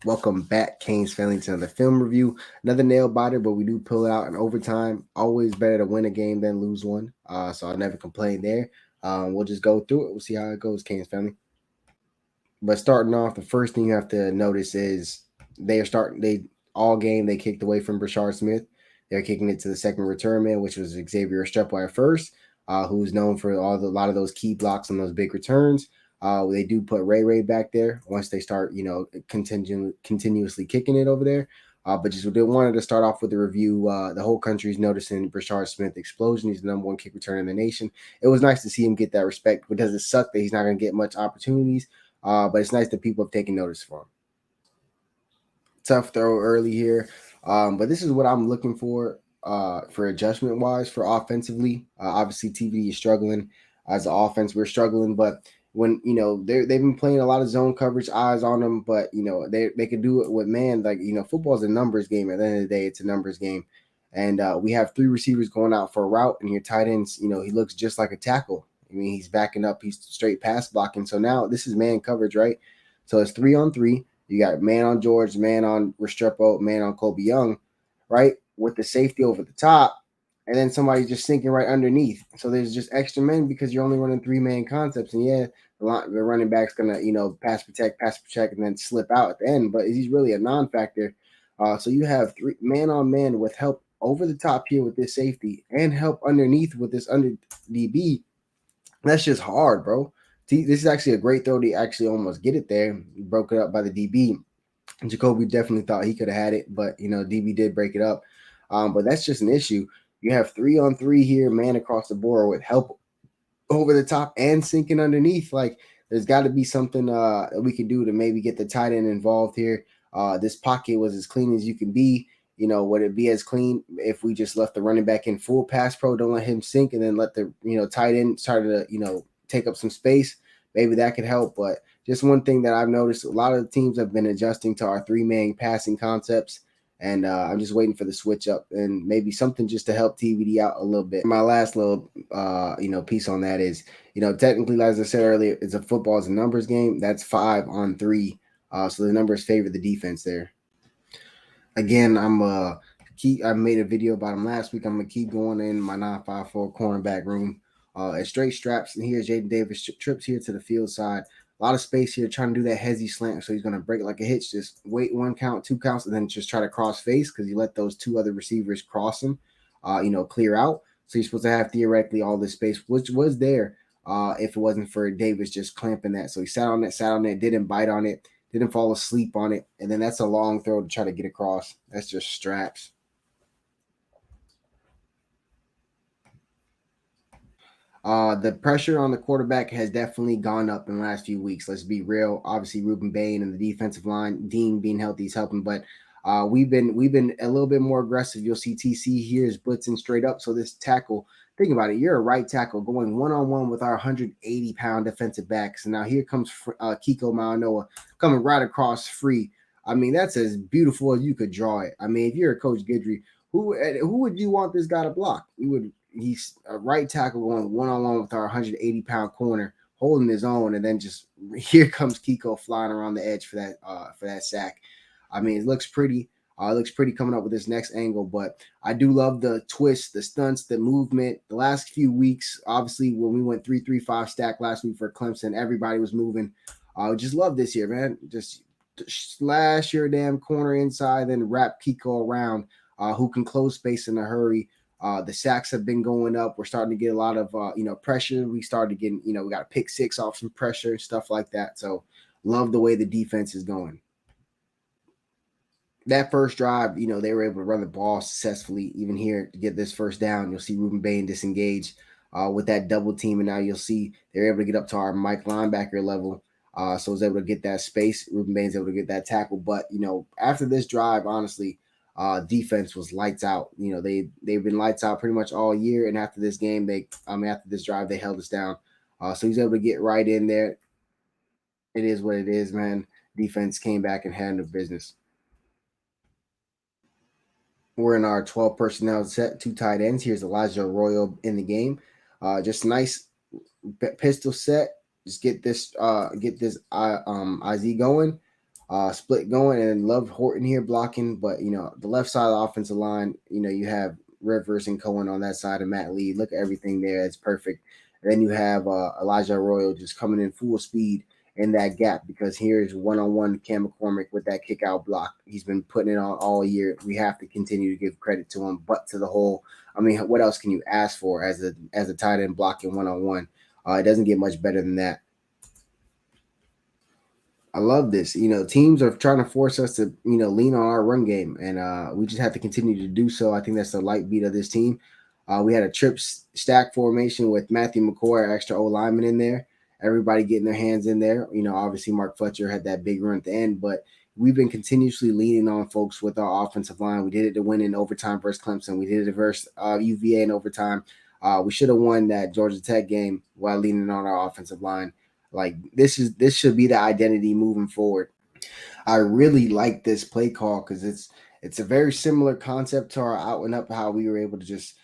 Welcome back, Canes family, to another film review. Another nail biter, but we do pull it out in overtime. Always better to win a game than lose one. So I'll never complain there. We'll just go through it. We'll see how it goes, Canes family. But starting off, the first thing you have to notice is they all game they kicked away from Brashard Smith. They're kicking it to the second return man, which was Xavier Restrepo at first, who's known for a lot of those key blocks on those big returns. They do put Ray back there once they start, continuously kicking it over there. But just they wanted to start off with the review. The whole country's noticing Brashard Smith explosion. He's the number one kick returner in the nation. It was nice to see him get that respect, but does it suck that he's not going to get much opportunities? But it's nice that people have taken notice for him. Tough throw early here. But this is what I'm looking for adjustment wise for offensively. Obviously, TVD is struggling as an offense. We're struggling, but when they've been playing a lot of zone coverage, eyes on them, but they can do it with man. Like football is a numbers game. At the end of the day, it's a numbers game, and we have three receivers going out for a route, and your tight ends. He looks just like a tackle. I mean, he's backing up. He's straight pass blocking. So now this is man coverage, right? So it's 3-on-3. You got man on George, man on Restrepo, man on Kobe Young, right? With the safety over the top, and then somebody just sinking right underneath. So there's just extra men because you're only running three-man concepts. And yeah, the running back's gonna pass protect, and then slip out at the end. But he's really a non-factor. So you have three man on man with help over the top here with this safety and help underneath with this under DB. That's just hard, bro. This is actually a great throw to actually almost get it there. He broke it up by the DB. Jacoby definitely thought he could have had it, but DB did break it up. But that's just an issue. You have 3-on-3 here, man across the board with help over the top and sinking underneath. Like there's got to be something that we can do to maybe get the tight end involved here. This pocket was as clean as you can be. Would it be as clean if we just left the running back in full pass pro, don't let him sink, and then let the tight end start to take up some space? Maybe that could help. But just one thing that I've noticed, a lot of the teams have been adjusting to our three-man passing concepts. And I'm just waiting for the switch up and maybe something just to help TVD out a little bit. My last little, piece on that is, technically, as I said earlier, it's a football is a numbers game. That's 5-on-3. So the numbers favor the defense there. Again, I made a video about him last week. I'm gonna keep going in my 954 cornerback room. It's straight straps, and here's Jaden Davis trips here to the field side. A lot of space here, trying to do that hezzy slant. So he's gonna break like a hitch. Just wait one count, two counts, and then just try to cross face because you let those two other receivers cross him. Clear out. So you're supposed to have theoretically all this space, which was there. If it wasn't for Davis just clamping that. So he sat on it, didn't bite on it, didn't fall asleep on it, and then that's a long throw to try to get across. That's just straps. The pressure on the quarterback has definitely gone up in the last few weeks. Let's be real. Obviously, Ruben Bain and the defensive line, Dean being healthy is helping, but we've been a little bit more aggressive. You'll see TC here is blitzing straight up. So this tackle, think about it. You're a right tackle going one on one with our 180-pound defensive backs, and now here comes Kiko Malanoa coming right across free. I mean, that's as beautiful as you could draw it. I mean, if you're a Coach Guidry, who would you want this guy to block? He's a right tackle going one on one with our 180-pound corner, holding his own, and then just here comes Kiko flying around the edge for that sack. I mean, it looks pretty. It looks pretty coming up with this next angle, but I do love the twist, the stunts, the movement. The last few weeks, obviously, when we went 3-3-5 stack last week for Clemson, everybody was moving. Just love this here, man. Just slash your damn corner inside, then wrap Kiko around. Who can close space in a hurry. The sacks have been going up. We're starting to get a lot of pressure. We started getting we got a pick six off some pressure, stuff like that. So love the way the defense is going. That first drive, they were able to run the ball successfully. Even here to get this first down, you'll see Ruben Bain disengage with that double team, and now you'll see they're able to get up to our Mike linebacker level. So was able to get that space. Ruben Bain's able to get that tackle. But after this drive, honestly, defense was lights out. They've been lights out pretty much all year. And after this game, after this drive, they held us down. So he's able to get right in there. It is what it is, man. Defense came back and handled business. We're in our 12 personnel set, two tight ends. Here's Elijah Arroyo in the game. Just nice pistol set. Just get this IZ going. split going, and love Horton here blocking. But the left side of the offensive line, you have Rivers and Cohen on that side, and Matt Lee. Look at everything there; it's perfect. And then you have Elijah Arroyo just coming in full speed in that gap, because here's one-on-one Cam McCormick with that kick out block. He's been putting it on all year. We have to continue to give credit to him. But to the whole, I mean, what else can you ask for as a tight end blocking one-on-one? It doesn't get much better than that. I love this. Teams are trying to force us to, lean on our run game, and we just have to continue to do so. I think that's the light beat of this team. We had a stack formation with Matthew McCoy, extra O lineman in there. Everybody getting their hands in there. Obviously Mark Fletcher had that big run at the end, but we've been continuously leaning on folks with our offensive line. We did it to win in overtime versus Clemson. We did it versus UVA in overtime. We should have won that Georgia Tech game while leaning on our offensive line. Like this should be the identity moving forward. I really like this play call because it's a very similar concept to our out and up, how we were able to just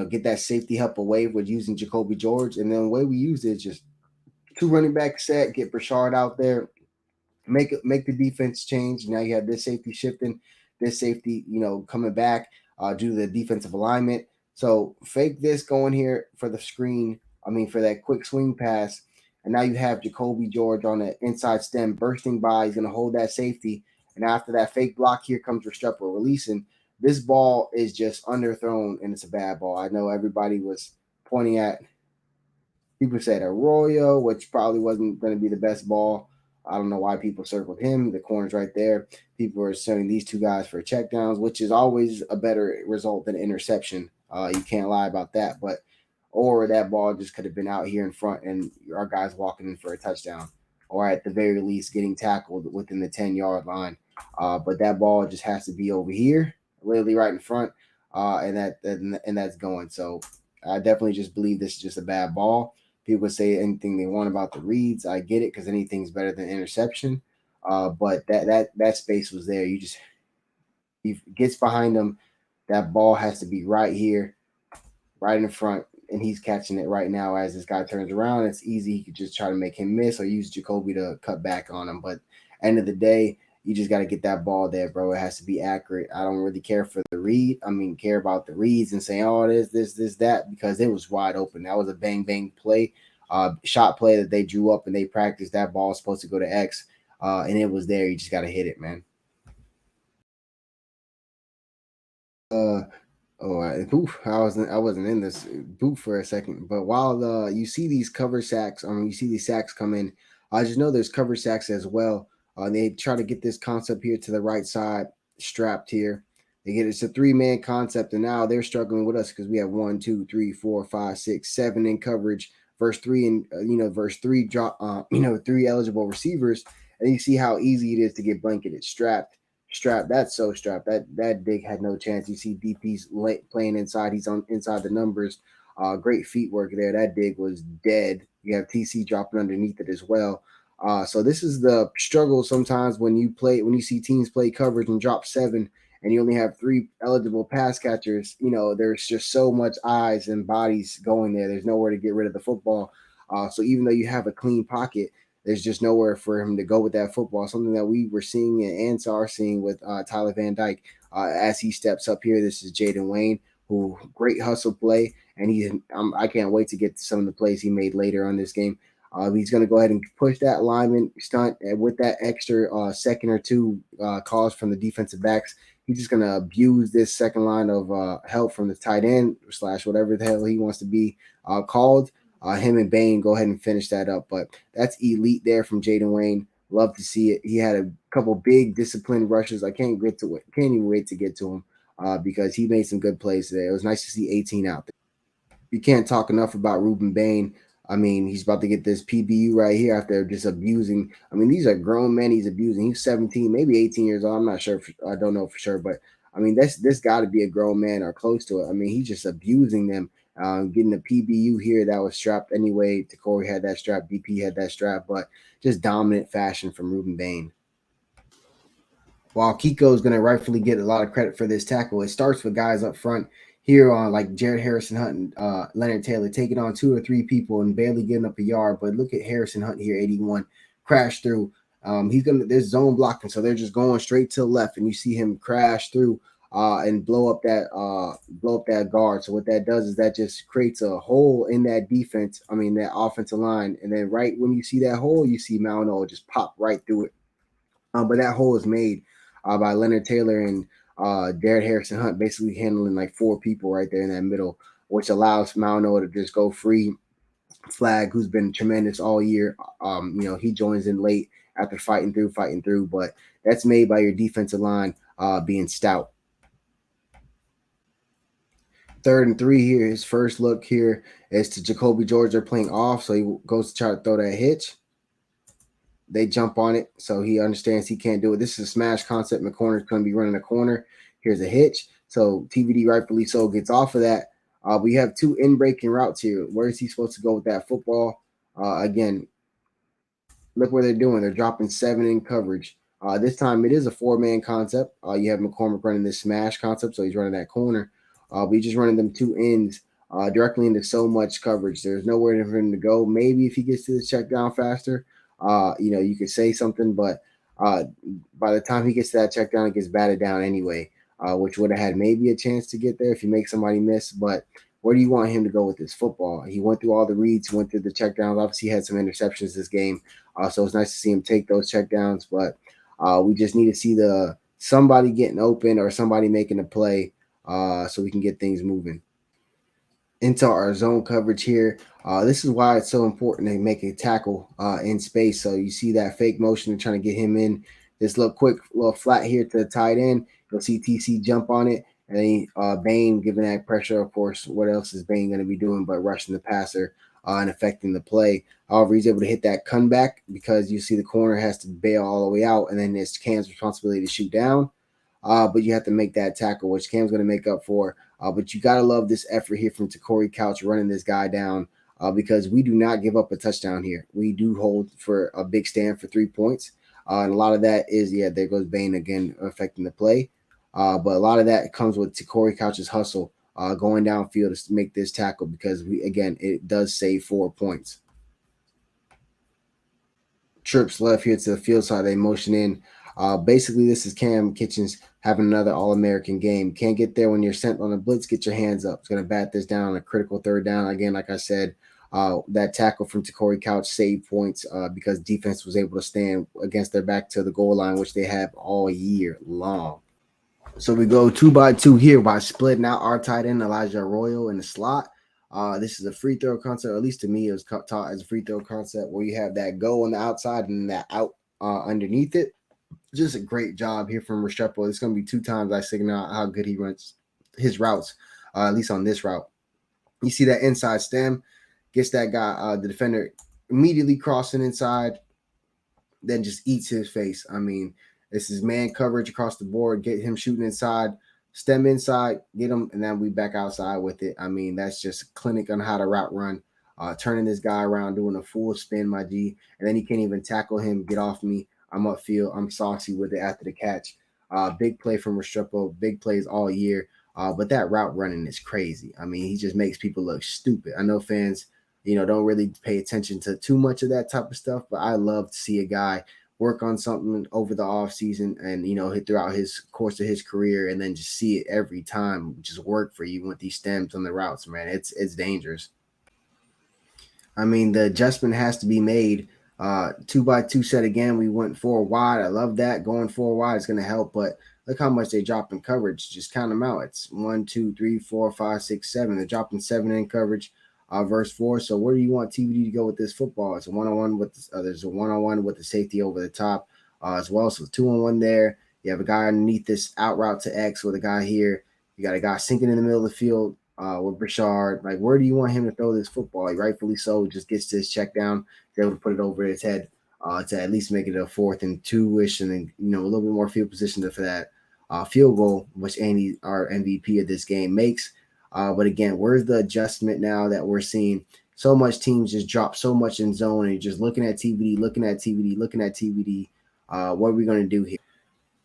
get that safety help away with using Jacoby George, and then the way we used it is just two running back set, get Brashard out there, make the defense change. Now you have this safety shifting, this safety, coming back due to the defensive alignment. So fake this going here for the screen. I mean, for that quick swing pass. And now you have Jacoby George on the inside stem bursting by. He's going to hold that safety. And after that fake block, here comes Restrepo releasing. This ball is just underthrown, and it's a bad ball. I know everybody was pointing at, people said Arroyo, which probably wasn't going to be the best ball. I don't know why people circled him. The corner's right there. People are sending these two guys for checkdowns, which is always a better result than interception. You can't lie about that. But or that ball just could have been out here in front, and our guys walking in for a touchdown, or at the very least getting tackled within the 10-yard line. But that ball just has to be over here, literally right in front, and that's going. So I definitely just believe this is just a bad ball. People say anything they want about the reads. I get it, because anything's better than interception. But that space was there. He gets behind him. That ball has to be right here, right in the front, and he's catching it right now as this guy turns around. It's easy. He could just try to make him miss or use Jacoby to cut back on him. But end of the day, you just got to get that ball there, bro. It has to be accurate. I don't really care for the read. I mean, care about the reads and saying, oh, this, that, because it was wide open. That was a bang, bang play, shot play that they drew up and they practiced. That ball is supposed to go to X, and it was there. You just got to hit it, man. Uh, Oh, I wasn't in this booth for a second, but while you see these cover sacks, you see these sacks come in, I just know there's cover sacks as well. They try to get this concept here to the right side, strapped here. It's a three-man concept, and now they're struggling with us because we have 1, 2, 3, 4, 5, 6, 7 in coverage, verse three, and verse three drop, three eligible receivers, and you see how easy it is to get blanketed, strapped. That's so strapped. That dig had no chance. You see DP's playing inside. He's on inside the numbers. Great feet work there. That dig was dead. You have TC dropping underneath it as well. So this is the struggle sometimes when you see teams play coverage and drop 7, and you only have 3 eligible pass catchers. There's just so much eyes and bodies going there. There's nowhere to get rid of the football. So even though you have a clean pocket, there's just nowhere for him to go with that football. Something that we were seeing and are seeing with Tyler Van Dyke as he steps up here. This is Jaden Wayne, who great hustle play, and I can't wait to get to some of the plays he made later on this game. He's going to go ahead and push that lineman stunt with that extra second or two calls from the defensive backs. He's just going to abuse this second line of help from the tight end / whatever the hell he wants to be called. Him and Bain go ahead and finish that up. But that's elite there from Jaden Wayne. Love to see it. He had a couple big disciplined rushes. I can't get to it. Can't even wait to get to him because he made some good plays today. It was nice to see 18 out there. You can't talk enough about Ruben Bain. I mean, he's about to get this PBU right here after just abusing. I mean, these are grown men he's abusing. He's 17, maybe 18 years old. I'm not sure. I don't know for sure, but I mean, this got to be a grown man or close to it. I mean, he's just abusing them. Getting the PBU here that was strapped anyway. Corey had that strap. DP had that strap, but just dominant fashion from Ruben Bain. While Kiko is going to rightfully get a lot of credit for this tackle, it starts with guys up front here on like Jared Harrison Hunt and Leonard Taylor taking on 2 or 3 people and barely getting up a yard. But look at Harrison Hunt here, 81, crash through. There's zone blocking, so they're just going straight to the left, and you see him crash through and blow up that guard. So what that does is that just creates a hole in that defense. I mean that offensive line, and then right when you see that hole, you see Mount just pop right through it. But that hole is made by Leonard Taylor and Derek Harrison Hunt, basically handling like four people right there in that middle, which allows Mount to just go free. Flag, who's been tremendous all year. He joins in late after fighting through, but that's made by your defensive line being stout. 3rd and 3 here. His first look here is to Jacoby George. They're playing off, so he goes to try to throw that hitch. They jump on it, so he understands he can't do it. This is a smash concept. McCorner's going to be running a corner. Here's a hitch. So TVD, rightfully so, gets off of that. We have two in breaking routes here. Where is he supposed to go with that football? Again, look what they're doing. They're dropping 7 in coverage. This time it is a 4-man concept. You have McCormick running this smash concept, so he's running that corner. But he's just running them 2 ends directly into so much coverage. There's nowhere for him to go. Maybe if he gets to the check down faster, you could say something, but uh, by the time he gets to that check down, it gets batted down anyway, which would have had maybe a chance to get there if you make somebody miss. But where do you want him to go with this football? He went through all the reads, went through the check downs. Obviously, he had some interceptions this game, so it's nice to see him take those check downs. But we just need to see the somebody getting open or somebody making a play so we can get things moving into our zone coverage here. This is why it's so important to make a tackle in space. So you see that fake motion and trying to get him in this little quick little flat here to the tight end. You'll see TC jump on it, and then Bain giving that pressure. Of course, what else is Bain going to be doing but rushing the passer and affecting the play? However, he's able to hit that comeback because you see the corner has to bail all the way out, and then it's Cam's responsibility to shoot down. But you have to make that tackle, which Cam's going to make up for. But you got to love this effort here from Corey Couch running this guy down because we do not give up a touchdown here. We do hold for a big stand for 3 points. And a lot of that is, there goes Bain again affecting the play. But a lot of that comes with Corey Couch's hustle going downfield to make this tackle because, it does save 4 points. Trips left here to the field side. They motion in. Basically, this is Cam Kitchens having another All-American game. Can't get there when you're sent on a blitz. Get your hands up. It's going to bat this down on a critical 3rd down. Again, like I said, that tackle from Corey Couch saved points because defense was able to stand against their back to the goal line, which they have all year long. So we go 2 by 2 here by splitting out our tight end Elijah Arroyo in the slot. This is a free throw concept, or at least to me, it was taught as a free throw concept where you have that go on the outside and that out underneath it. Just a great job here from Restrepo. It's going to be 2 times I signal out how good he runs his routes, at least on this route. You see that inside stem, gets that guy, the defender, immediately crossing inside, then just eats his face. I mean, this is man coverage across the board. Get him shooting inside, stem inside, get him, and then we back outside with it. I mean, that's just a clinic on how to route run. Turning this guy around, doing a full spin, my G, and then he can't even tackle him, get off me. I'm upfield. I'm saucy with it after the catch. Big play from Restrepo. Big plays all year. But that route running is crazy. I mean, he just makes people look stupid. I know fans, don't really pay attention to too much of that type of stuff, but I love to see a guy work on something over the off season and, hit throughout his course of his career and then just see it every time just work for you with these stems on the routes, man. It's dangerous. I mean, the adjustment has to be made. 2 by 2 set again. We went 4 wide. I love that. Going 4 wide is going to help, but look how much they drop in coverage. Just count them out. It's 1, 2, 3, 4, 5, 6, 7. They're dropping 7 in coverage, verse 4. So where do you want TVD to go with this football? It's a one-on-one with there's a one-on-one with the safety over the top as well. So 2-on-1 there. You have a guy underneath this out route to X with a guy here. You got a guy sinking in the middle of the field with Brashard. Like, where do you want him to throw this football? Like, rightfully so, just gets to his check down, is able to put it over his head to at least make it a 4th and 2-ish, and then a little bit more field position for that field goal, which Andy, our MVP of this game, makes. But again, where's the adjustment now that we're seeing? So much teams just drop so much in zone, and you're just looking at TVD, looking at TVD, looking at TVD. What are we going to do here?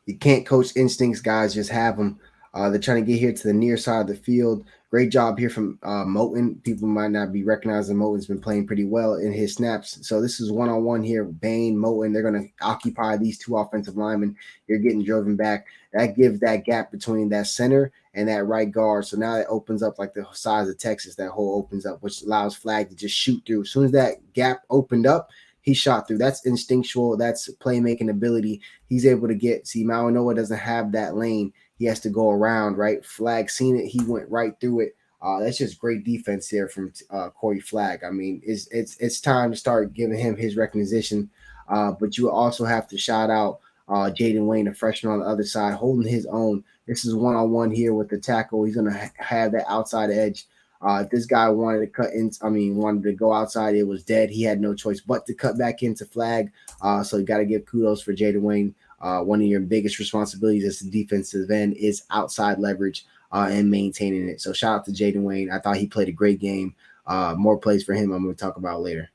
You can't coach instincts, guys. Just have them. They're trying to get here to the near side of the field. Great job here from Moten. People might not be recognizing Moten's been playing pretty well in his snaps. So this is one-on-one here. Bain, Moten, they're going to occupy these two offensive linemen. You're getting driven back. That gives that gap between that center and that right guard. So now it opens up like the size of Texas. That hole opens up, which allows Flag to just shoot through. As soon as that gap opened up, he shot through. That's instinctual. That's playmaking ability. He's able to get. See, Mauanoa doesn't have that lane. He has to go around, right? Flag seen it. He went right through it. That's just great defense there from Corey Flag. I mean, it's time to start giving him his recognition. But you also have to shout out Jaden Wayne, a freshman on the other side, holding his own. This is one-on-one here with the tackle. He's going to have that outside edge. If this guy wanted to wanted to go outside, it was dead. He had no choice but to cut back into Flag. So you got to give kudos for Jaden Wayne. One of your biggest responsibilities as a defensive end is outside leverage and maintaining it. So shout out to Jaden Wayne. I thought he played a great game. More plays for him I'm going to talk about later.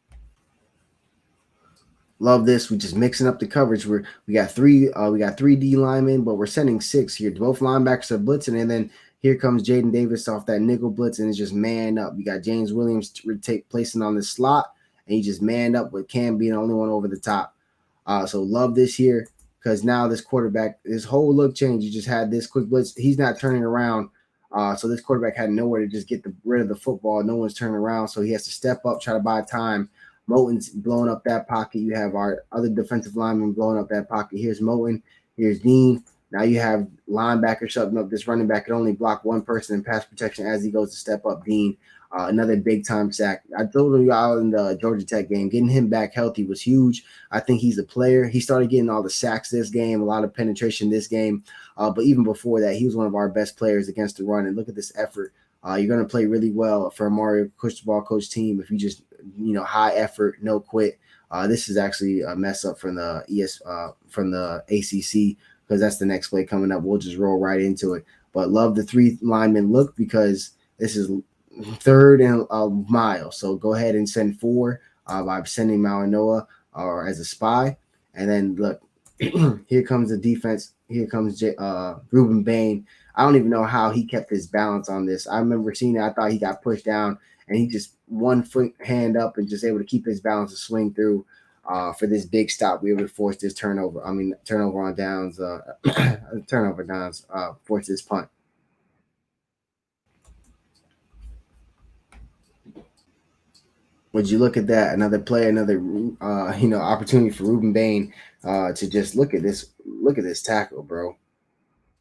Love this. We just mixing up the coverage. We got three D linemen, but we're sending six here. Both linebackers are blitzing, and then here comes Jaden Davis off that nickel blitz, and it's just man up. You got James Williams placing on the slot, and he just manned up with Cam being the only one over the top. So love this here because now this quarterback, his whole look changed. You just had this quick blitz. He's not turning around. So this quarterback had nowhere to just get rid of the football. No one's turning around, so he has to step up, try to buy time. Moten's blowing up that pocket. You have our other defensive lineman blowing up that pocket. Here's Moten. Here's Dean. Now you have linebacker shoving up. This running back could only block one person in pass protection as he goes to step up. Dean, another big time sack. I told you all in the Georgia Tech game, getting him back healthy was huge. I think he's a player. He started getting all the sacks this game, a lot of penetration this game. But even before that, he was one of our best players against the run. And look at this effort. You're going to play really well for a Mario Push the Ball coach team if you just, high effort, no quit. This is actually a mess up from the from the ACC because that's the next play coming up. We'll just roll right into it. But love the three linemen look because this is third and a mile. So go ahead and send four by sending Mauanoa or as a spy. And then look, here comes the defense. Here comes Ruben Bain. I don't even know how he kept his balance on this. I remember seeing it. I thought he got pushed down, and he just one foot hand up and just able to keep his balance and swing through for this big stop. We were able to force this turnover. Turnover on downs, force this punt. Would you look at that? Another play, another opportunity for Ruben Bain to just look at this. Look at this tackle, bro.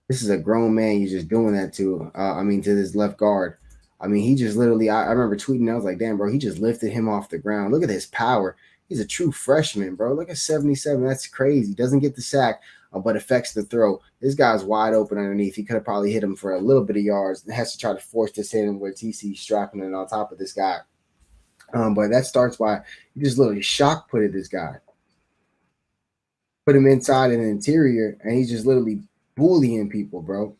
This is a grown man you're just doing that to. To this left guard. He just literally. I remember tweeting. I was like, "Damn, bro, he just lifted him off the ground. Look at his power. He's a true freshman, bro. Look at 77. That's crazy. Doesn't get the sack, but affects the throw. This guy's wide open underneath. He could have probably hit him for a little bit of yards. And has to try to force this in where TC strapping it on top of this guy. But that starts by you just literally shock putted this guy, put him inside an interior, and he's just literally bullying people, bro.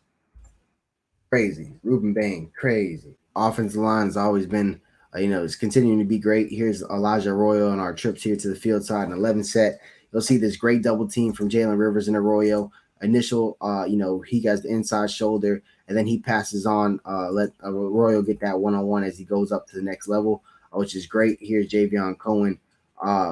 Crazy. Ruben Bain, crazy. Offensive line has always been, it's continuing to be great. Here's Elijah Arroyo on our trips here to the field side in 11 set. You'll see this great double team from Jalen Rivers and Arroyo. Initial, he has the inside shoulder, and then he passes on, let Arroyo get that one-on-one as he goes up to the next level, which is great. Here's Javion Cohen,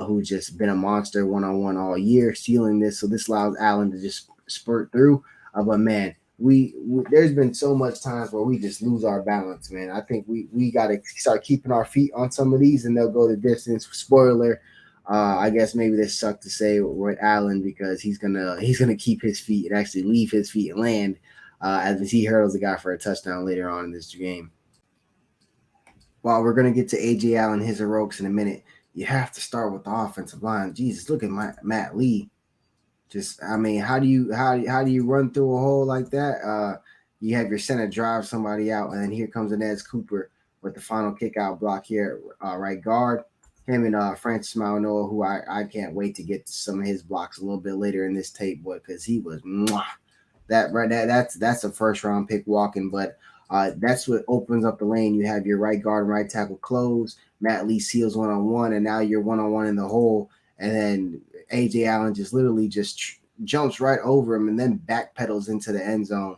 who's just been a monster one-on-one all year, sealing this. So this allows Allen to just spurt through. But, man, we there's been so much times where we just lose our balance, man. I think we got to start keeping our feet on some of these, and they'll go the distance. Spoiler, I guess maybe this sucked to say with Allen because he's gonna keep his feet and actually leave his feet and land as he hurdles the guy for a touchdown later on in this game. While we're gonna get to AJ Allen, his heroics in a minute, you have to start with the offensive line. Jesus, look at Matt Lee. Just, how do you run through a hole like that? You have your center drive somebody out, and then here comes Inez Cooper with the final kick out block here, right guard. Him and Francis Mauanoa, who I can't wait to get to some of his blocks a little bit later in this tape, boy, because he was that's a first round pick walking, but that's what opens up the lane. You have your right guard and right tackle closed. Matt Lee seals one-on-one, and now you're one-on-one in the hole, and then AJ Allen just literally just jumps right over him and then backpedals into the end zone.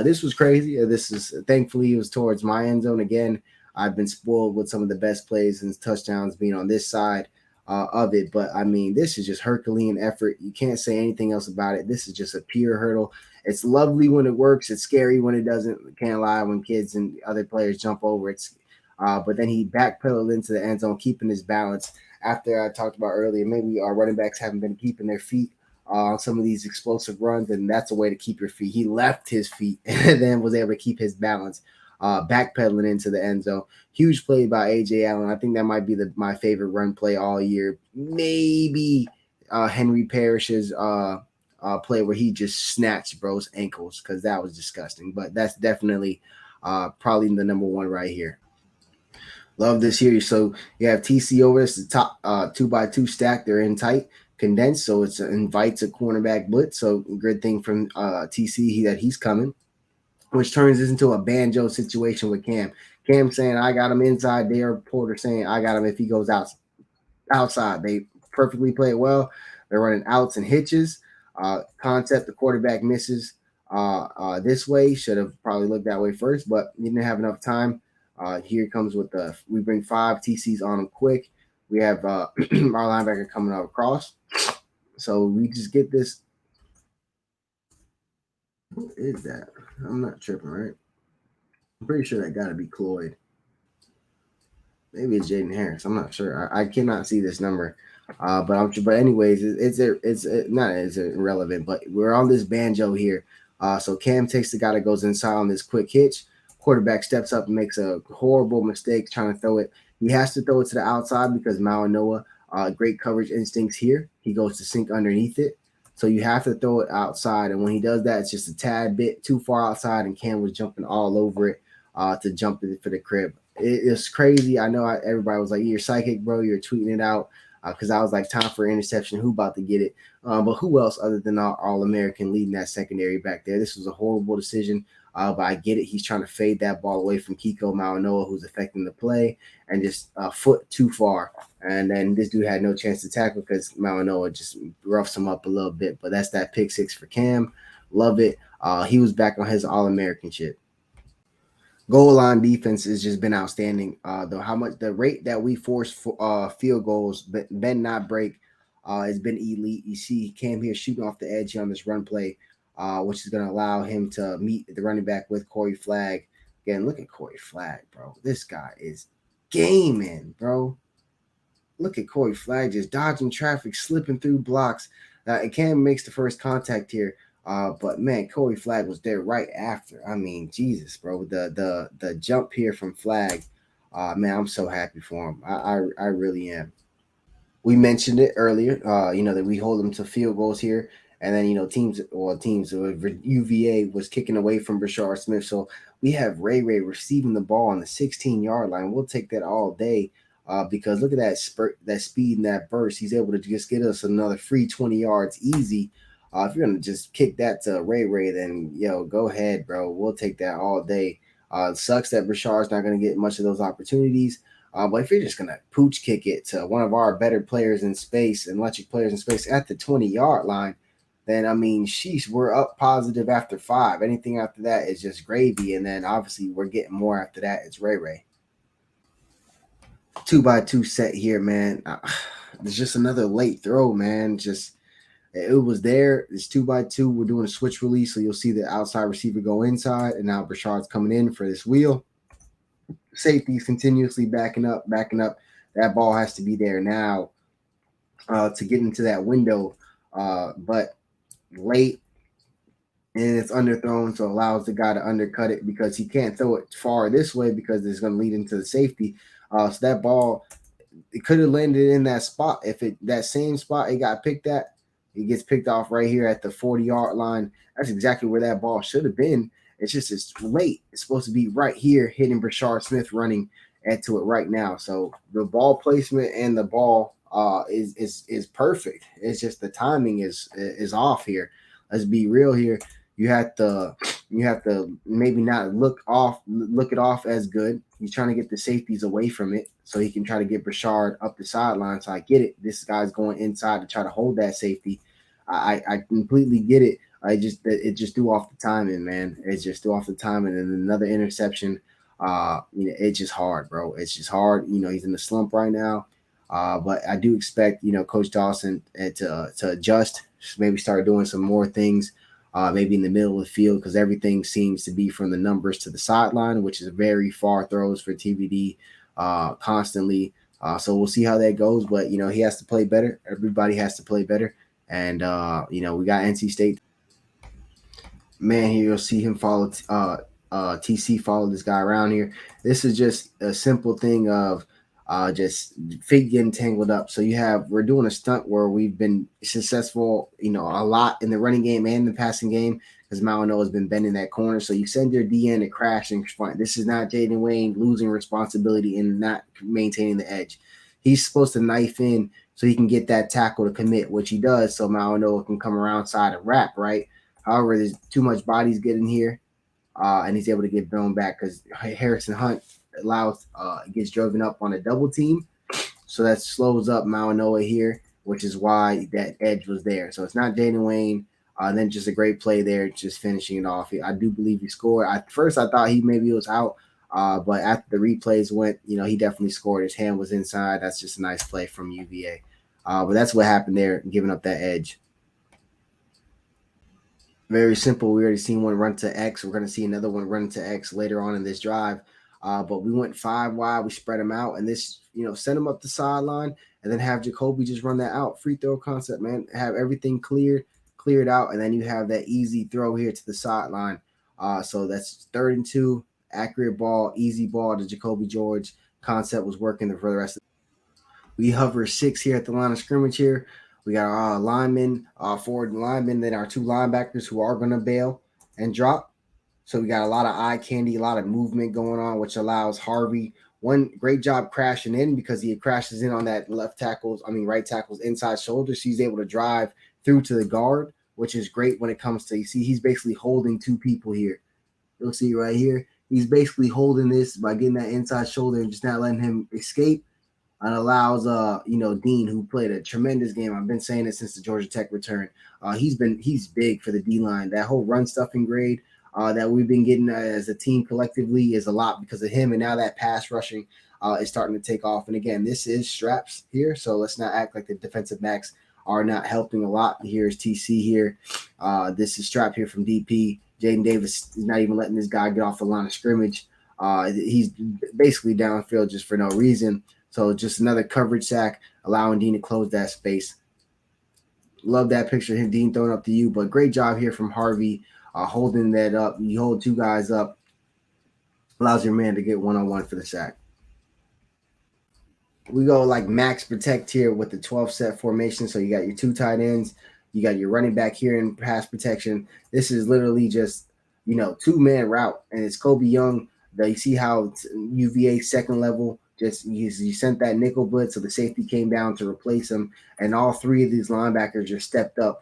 This was crazy. This is thankfully it was towards my end zone again. I've been spoiled with some of the best plays and touchdowns being on this side of it. But I mean, this is just Herculean effort. You can't say anything else about it. This is just a pure hurdle. It's lovely when it works. It's scary when it doesn't. Can't lie when kids and other players jump over. But then he backpedaled into the end zone, keeping his balance. After I talked about earlier, maybe our running backs haven't been keeping their feet on some of these explosive runs, and that's a way to keep your feet. He left his feet and then was able to keep his balance, backpedaling into the end zone. Huge play by AJ Allen. I think that might be my favorite run play all year. Maybe Henry Parrish's play where he just snatched bro's ankles because that was disgusting. But that's definitely probably the number one right here. Love this here. So you have TC over. It's the top 2x2 stack. They're in tight, condensed. So it invites a cornerback blitz. So good thing from TC that he's coming, which turns this into a banjo situation with Cam. Cam saying, I got him inside. Dare Porter saying, I got him if he goes outside. They perfectly play it well. They're running outs and hitches. Concept, the quarterback misses this way. Should have probably looked that way first, but he didn't have enough time. Here comes with we bring 5 TCs on him quick. We have our linebacker coming out across. So we just get this. What is that? I'm not tripping, right? I'm pretty sure that got to be Cloyd. Maybe it's Jaden Harris. I'm not sure. I cannot see this number. But anyways, it's not as irrelevant. But we're on this banjo here. So Cam takes the guy that goes inside on this quick hitch. Quarterback steps up and makes a horrible mistake trying to throw it. He has to throw it to the outside because Malinoa, great coverage instincts here. He goes to sink underneath it. So you have to throw it outside. And when he does that, it's just a tad bit too far outside, and Cam was jumping all over it to jump for the crib. It's crazy. I know everybody was like, you're psychic, bro. You're tweeting it out because I was like, time for interception. Who about to get it? But who else other than our All-American leading that secondary back there? This was a horrible decision. But I get it. He's trying to fade that ball away from Kiko Malinoa, who's affecting the play, and just a foot too far. And then this dude had no chance to tackle because Malinoa just roughs him up a little bit. But that's that pick 6 for Cam. Love it. He was back on his All-American shit. Goal line defense has just been outstanding. Though how much the rate that we force field goals, but bend not break, has been elite. You see Cam here shooting off the edge here on this run play, which is going to allow him to meet the running back with Corey Flagg. Again, look at Corey Flagg, bro. This guy is gaming, bro. Look at Corey Flagg just dodging traffic, slipping through blocks. And Cam makes the first contact here. But man, Corey Flagg was there right after. I mean, Jesus, bro. The jump here from Flagg. Man, I'm so happy for him. I really am. We mentioned it earlier, that we hold them to field goals here. And then, UVA was kicking away from Brashard Smith. So we have Ray receiving the ball on the 16-yard line. We'll take that all day because look at that spurt, that speed and that burst. He's able to just get us another free 20 yards easy. If you're going to just kick that to Ray, then, go ahead, bro. We'll take that all day. It sucks that Brashard's not going to get much of those opportunities. But if you're just going to pooch kick it to one of our better players in space and electric players in space at the 20-yard line, then, I mean, sheesh, we're up positive after 5. Anything after that is just gravy. And then, obviously, we're getting more after that. It's Ray. 2x2 set here, man. It's just another late throw, man. It was there. It's 2x2. We're doing a switch release. So you'll see the outside receiver go inside. And now Brashard's coming in for this wheel. Safety's continuously backing up. That ball has to be there now to get into that window. But late, and it's underthrown, so it allows the guy to undercut it because he can't throw it far this way because it's going to lead into the safety. So that ball, it could have landed in that spot. If that same spot it got picked at, it gets picked off right here at the 40-yard line. That's exactly where that ball should have been. It's just it's late. It's supposed to be right here, hitting Brashard Smith running into it right now. So the ball placement and the ball is perfect. It's just the timing is off here. Let's be real here. You have to maybe not look it off as good. He's trying to get the safeties away from it so he can try to get Brashard up the sideline. So I get it. This guy's going inside to try to hold that safety. I completely get it. it just threw off the timing, man. It just threw off the timing, and another interception. It's just hard, bro. It's just hard. He's in the slump right now. But I do expect Coach Dawson to adjust, maybe start doing some more things, maybe in the middle of the field because everything seems to be from the numbers to the sideline, which is very far throws for TVD constantly. So we'll see how that goes. But he has to play better. Everybody has to play better. And we got NC State. Man, here you'll see him follow TC follow this guy around here. This is just a simple thing of just feet getting tangled up. So we're doing a stunt where we've been successful, a lot in the running game and the passing game because Malino has been bending that corner. So you send your DN to crash in front. This is not Jaden Wayne losing responsibility and not maintaining the edge. He's supposed to knife in so he can get that tackle to commit, which he does. So Malino can come around side and wrap, right? However, there's too much bodies getting here, and he's able to get thrown back because Harrison Hunt gets driven up on a double team, so that slows up Malinoa here, which is why that edge was there. So it's not Jaden Wayne. Then just a great play there, just finishing it off. I do believe he scored. At first, I thought he maybe was out, but after the replays went, he definitely scored. His hand was inside. That's just a nice play from UVA. But that's what happened there, giving up that edge. Very simple. We already seen one run to X. We're going to see another one run to X later on in this drive. But we went 5 wide. We spread them out, and this, send them up the sideline, and then have Jacoby just run that out. Free throw concept, man. Have everything cleared out, and then you have that easy throw here to the sideline. So that's 3rd and 2, accurate ball, easy ball to Jacoby George. Concept was working for the rest of. We hover 6 here at the line of scrimmage here. We got our linemen, forward linemen, then our 2 linebackers who are going to bail and drop. So we got a lot of eye candy, a lot of movement going on, which allows Harvey one great job crashing in because he crashes in on that right tackle's inside shoulder. So he's able to drive through to the guard, which is great when it comes to, you see, he's basically holding 2 people here. You'll see right here. He's basically holding this by getting that inside shoulder and just not letting him escape. And allows Dean, who played a tremendous game. I've been saying it since the Georgia Tech return. He's big for the D line. That whole run stuffing grade that we've been getting as a team collectively is a lot because of him. And now that pass rushing is starting to take off. And again, this is straps here, so let's not act like the defensive backs are not helping a lot. Here's TC here. This is strap here from DP. Jaden Davis is not even letting this guy get off the line of scrimmage. He's basically downfield just for no reason. So just another coverage sack, allowing Dean to close that space. Love that picture of Dean throwing up to you, but great job here from Harvey holding that up. You hold 2 guys up, allows your man to get one-on-one for the sack. We go like max protect here with the 12 set formation. So you got your 2 tight ends, you got your running back here in pass protection. This is literally just 2-man route, and it's Kobe Young. You see how UVA second level. Just you sent that nickel blitz, so the safety came down to replace him, and all 3 of these linebackers just stepped up.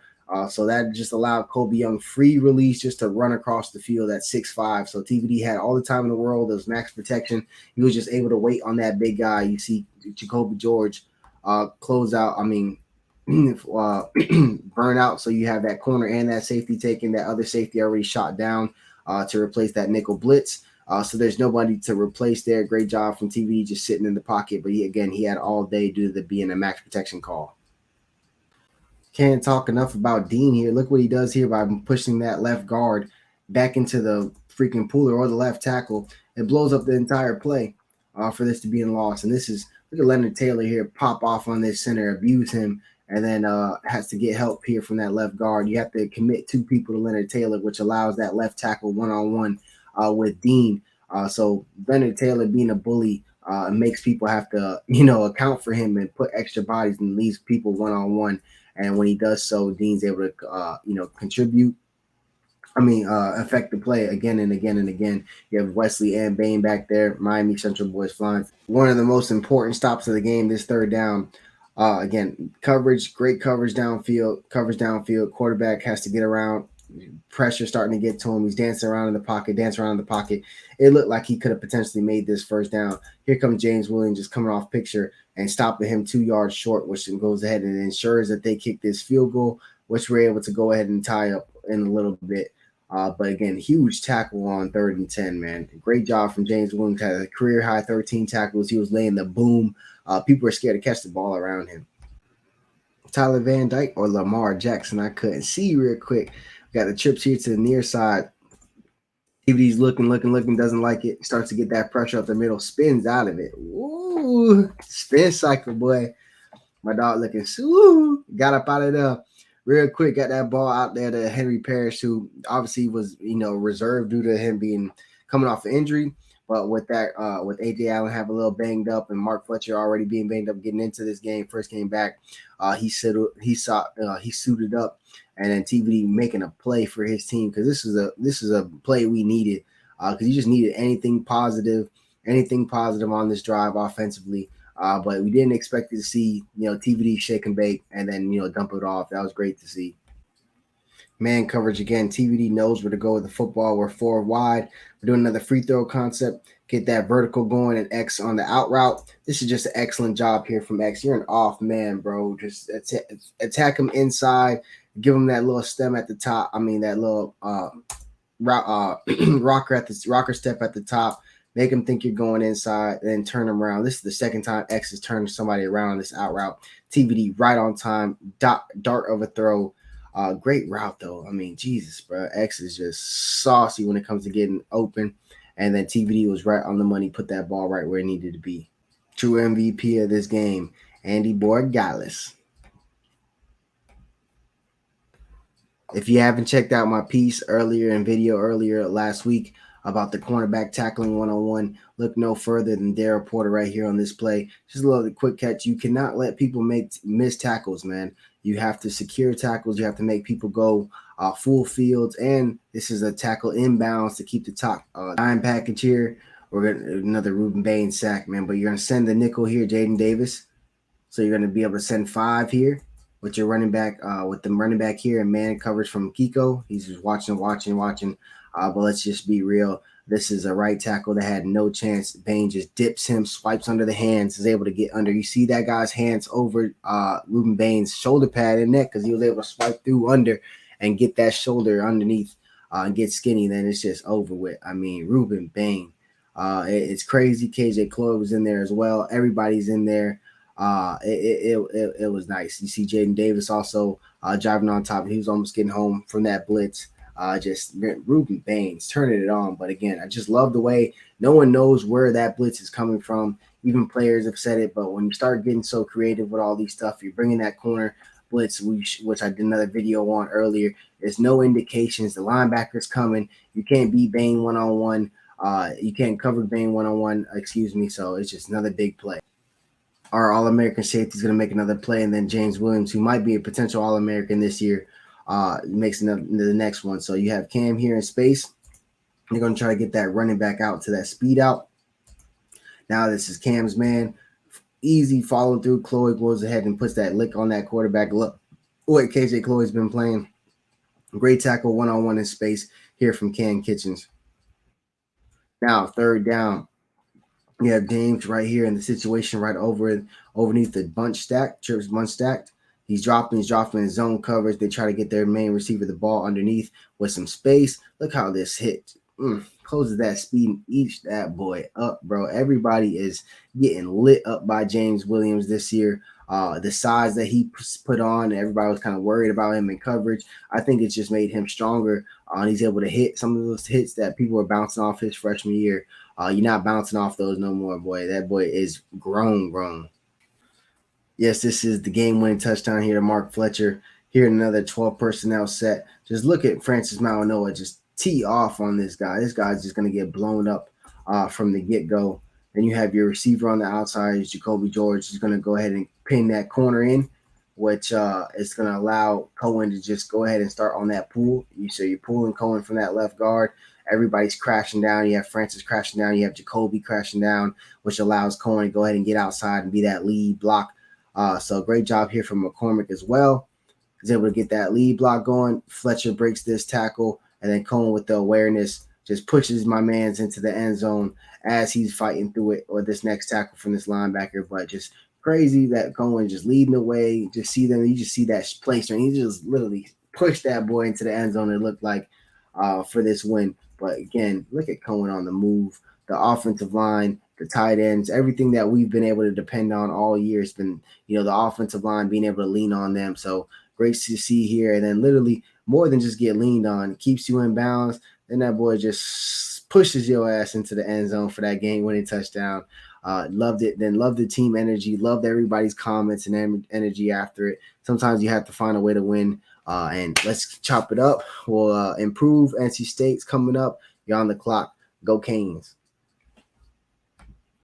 So that just allowed Kobe Young free release just to run across the field at 6'5". So TVD had all the time in the world. There was max protection. He was just able to wait on that big guy. You see Jacoby George close out. Burn out. So you have that corner and that safety taken. That other safety already shot down to replace that nickel blitz. So there's nobody to replace there. Great job from TV just sitting in the pocket. But he had all day due to being a max protection call. Can't talk enough about Dean here. Look what he does here by pushing that left guard back into the freaking pooler or the left tackle. It blows up the entire play for this to be in loss. And this is, look at Leonard Taylor here pop off on this center, abuse him, and then has to get help here from that left guard. You have to commit 2 people to Leonard Taylor, which allows that left tackle one-on-one with Dean. So Leonard Taylor being a bully makes people have to, account for him and put extra bodies and leaves people one-on-one. And when he does so, Dean's able to, contribute. Affect the play again and again and again. You have Wesley and Bain back there. Miami Central boys flying. One of the most important stops of the game, this 3rd down. Again, coverage, great coverage downfield. Quarterback has to get around. Pressure starting to get to him. He's dancing around in the pocket. It looked like he could have potentially made this 1st down. Here comes James Williams just coming off picture and stopping him 2 yards short, which goes ahead and ensures that they kick this field goal, which we're able to go ahead and tie up in a little bit. But again, huge tackle on 3rd and 10, man. Great job from James Williams. Had a career high 13 tackles. He was laying the boom. People were scared to catch the ball around him. Tyler Van Dyke or Lamar Jackson, I couldn't see real quick. Got the trips here to the near side. TVD's looking, doesn't like it. Starts to get that pressure up the middle, spins out of it. Ooh, spin cycle, boy. My dog looking, ooh, got up out of there real quick. Got that ball out there to Henry Parrish, who obviously was, reserved due to him being coming off an injury. But with that, with AJ Allen having a little banged up and Mark Fletcher already being banged up getting into this game, first came back, he suited up, and then TVD making a play for his team because this is a play we needed because you just needed anything positive on this drive offensively. But we didn't expect to see, TVD shake and bake and then, dump it off. That was great to see. Man coverage again. TVD knows where to go with the football. We're 4 wide. We're doing another free throw concept. Get that vertical going and X on the out route. This is just an excellent job here from X. You're an off man, bro. Just attack him inside. Give him that little stem at the top. I mean, that little rocker step at the top. Make him think you're going inside, and then turn him around. This is the second time X has turned somebody around this out route. TVD right on time. Dart of a throw. Great route though. I mean, Jesus, bro. X is just saucy when it comes to getting open. And then TVD was right on the money, put that ball right where it needed to be. True MVP of this game, Andy Borregales. If you haven't checked out my piece earlier last week about the cornerback tackling one-on-one, look no further than Darryl Porter right here on this play. Just a little quick catch. You cannot let people miss tackles, man. You have to secure tackles. You have to make people go full fields, and this is a tackle inbounds to keep the top dime package here. We're gonna another Ruben Bain sack, man. But you're gonna send the nickel here, Jaden Davis. So you're gonna be able to send 5 here with your running back, with the running back here and man coverage from Kiko. He's just watching. But let's just be real. This is a right tackle that had no chance. Bain just dips him, swipes under the hands, is able to get under. You see that guy's hands over Ruben Bain's shoulder pad and neck because he was able to swipe through under and get that shoulder underneath and get skinny. Then it's just over with. I mean, Ruben Bain. It's crazy. KJ Cloyd was in there as well. Everybody's in there. It was nice. You see Jaden Davis also driving on top. He was almost getting home from that blitz. Just Ruben Baines turning it on. But again, I just love the way no one knows where that blitz is coming from. Even players have said it. But when you start getting so creative with all these stuff, you're bringing that corner blitz, which I did another video on earlier. There's no indications. The linebacker's coming. You can't beat Bain one-on-one. You can't cover Bain one-on-one. Excuse me. So it's just another big play. Our All-American safety is going to make another play, and then James Williams, who might be a potential All-American this year, makes the next one. So you have Cam here in space. You're going to try to get that running back out to that speed out. Now this is Cam's man. Easy following through. Cloyd goes ahead and puts that lick on that quarterback. Look what KJ Cloyd's been playing. Great tackle one-on-one in space here from Cam Kitchens. Now 3rd down. We have James right here in the situation right underneath the bunch stack, Trips bunch stacked. He's dropping in zone coverage. They try to get their main receiver the ball underneath with some space. Look how this hit. Closes that speed and eats that boy up, bro. Everybody is getting lit up by James Williams this year. The size that he put on, everybody was kind of worried about him in coverage. I think it's just made him stronger. He's able to hit some of those hits that people were bouncing off his freshman year. You're not bouncing off those no more, boy. That boy is grown. Yes, this is the game-winning touchdown here to Mark Fletcher. Here another 12 personnel set. Just look at Francis Malinois just tee off on this guy. This guy's just going to get blown up from the get-go. Then you have your receiver on the outside, Jacoby George. He's going to go ahead and pin that corner in, which is going to allow Cohen to just go ahead and start on that pull. So you're pulling Cohen from that left guard. Everybody's crashing down. You have Francis crashing down. You have Jacoby crashing down, which allows Cohen to go ahead and get outside and be that lead block. So great job here from McCormick as well. He's able to get that lead block going. Fletcher breaks this tackle, and then Cohen with the awareness just pushes my man's into the end zone as he's fighting through it, or this next tackle from this linebacker. But just crazy that Cohen just leading the way. Just see them. You just see that place, and he just literally pushed that boy into the end zone. It looked like for this win. But again, look at Cohen on the move, the offensive line, the tight ends, everything that we've been able to depend on all year has been, the offensive line being able to lean on them. So great to see here. And then literally more than just get leaned on, keeps you in bounds. Then that boy just pushes your ass into the end zone for that game-winning touchdown. Loved it. Then loved the team energy. Loved everybody's comments and energy after it. Sometimes you have to find a way to win. And let's chop it up. We'll improve. NC State's coming up. You're on the clock. Go Canes.